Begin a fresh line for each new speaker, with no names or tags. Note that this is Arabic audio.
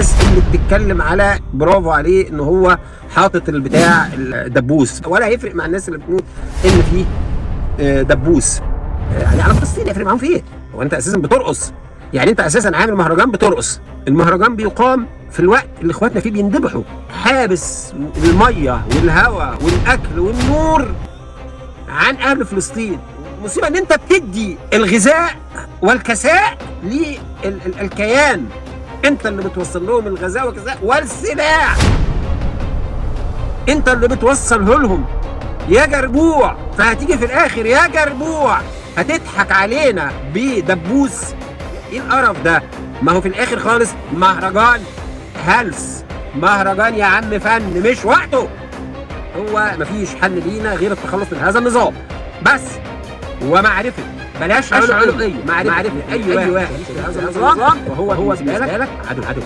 الناس اللي بتتكلم على برافو عليه ان هو حاطط البتاع الدبوس، ولا هيفرق مع الناس اللي بتقول ان في دبوس يعني على فلسطين. يفرق معاهم في ايه؟ هو انت اساسا بترقص؟ يعني انت اساسا عامل مهرجان بترقص. المهرجان بيقام في الوقت اللي اخواتنا فيه بيندبحوا، حابس الميه والهواء والاكل والنور عن اهل فلسطين. المصيبه ان انت بتدي الغذاء والكساء للكيان، انت اللي بتوصل لهم الغذاء والكساء والسلاح، انت اللي بتوصله لهم يا جربوع. فهتيجي في الاخر يا جربوع هتضحك علينا بدبوس؟ ايه القرف ده؟ ما هو في الاخر خالص مهرجان هلس، مهرجان يا عم فن مش وقته. هو مفيش حل لينا غير التخلص من هذا النظام بس، ومعرفه بلاش علوية، معرفه اي واحد في هذا النظام وهو بالنسبه لك عدو.